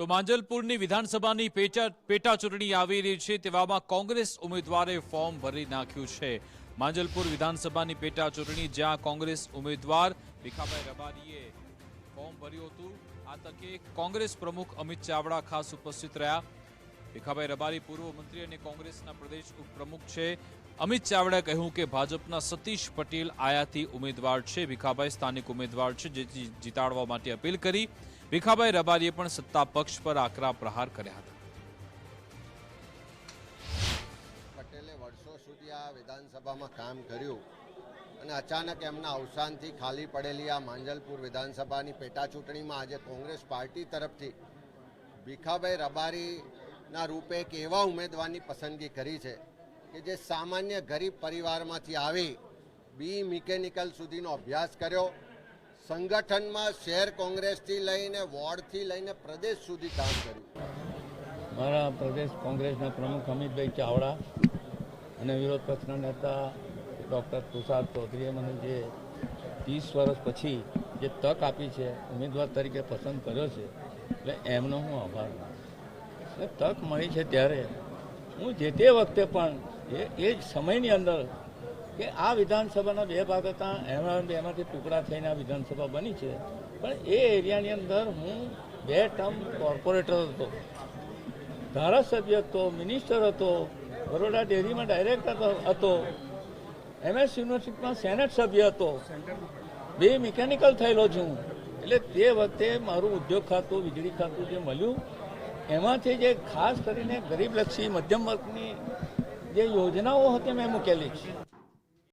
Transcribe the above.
તો માંજલપુરની વિધાનસભાની પેટા ચૂંટણી આવી રહી છે, તેવામાં કોંગ્રેસ ઉમેદવારે ફોર્મ ભરી નાખ્યું છે। માંજલપુર વિધાનસભાની પેટા ચૂંટણી જ્યાં કોંગ્રેસ ઉમેદવાર ભીખાભાઈ રબારીએ ફોર્મ ભર્યું હતું। આ તકે કોંગ્રેસ પ્રમુખ અમિત ચાવડા ખાસ ઉપસ્થિત રહ્યા। ભીખાભાઈ રબારી પૂર્વ મંત્રી અને કોંગ્રેસના પ્રદેશ ઉપપ્રમુખ છે। અમિત ચાવડાએ કહ્યું કે ભાજપના સતીશ પટેલ આયાતી ઉમેદવાર છે, ભીખાભાઈ સ્થાનિક ઉમેદવાર છે, જેથી જીતાડવા માટે અપીલ કરી। ભીખાભાઈ રબારીએ પણ સત્તા પક્ષ પર આકરા પ્રહાર કર્યા હતા। પટેલે વર્ષો સુધી આ વિધાનસભામાં કામ કર્યું અને અચાનક એમના અવસાનથી ખાલી પડેલી આ માંજલપુર વિધાનસભાની પેટા ચૂંટણીમાં આજે કોંગ્રેસ પાર્ટી તરફથી ભીખાભાઈ રબારીના રૂપે એક એવા ઉમેદવારની પસંદગી કરી છે કે જે સામાન્ય ગરીબ પરિવારમાંથી આવી બી મિકેનિકલ સુધીનો અભ્યાસ કર્યો, સંગઠનમાં શહેર કોંગ્રેસથી લઈને વોર્ડથી લઈને પ્રદેશ સુધી કામ કર્યું। મારા પ્રદેશ કોંગ્રેસના પ્રમુખ અમિતભાઈ ચાવડા અને વિરોધ પક્ષના નેતા ડૉક્ટર તુષાર ચૌધરીએ મને જે 30 વર્ષ પછી જે તક આપી છે, ઉમેદવાર તરીકે પસંદ કર્યો છે, એટલે એમનો હું આભાર માનું। એટલે તક મળી છે ત્યારે હું જે તે વખતે પણ એ જ સમયની અંદર કે આ વિધાનસભાના 2 ભાગ હતા, એમાંથી ટુકડા થઈને આ વિધાનસભા બની છે, પણ એ એરિયાની અંદર હું 2 ટર્મ કોર્પોરેટર હતો, ધારાસભ્ય હતો, મિનિસ્ટર હતો, બરોડા ડેરીમાં ડાયરેક્ટર હતો, MS યુનિવર્સિટીમાં સેનેટ સભ્ય હતો, 2 મિકેનિકલ થયેલો છું। એટલે તે વખતે મારું ઉદ્યોગ ખાતું, વીજળી ખાતું જે મળ્યું એમાંથી જે ખાસ કરીને ગરીબલક્ષી મધ્યમ વર્ગની જે યોજનાઓ હતી મેં મૂકેલી છે।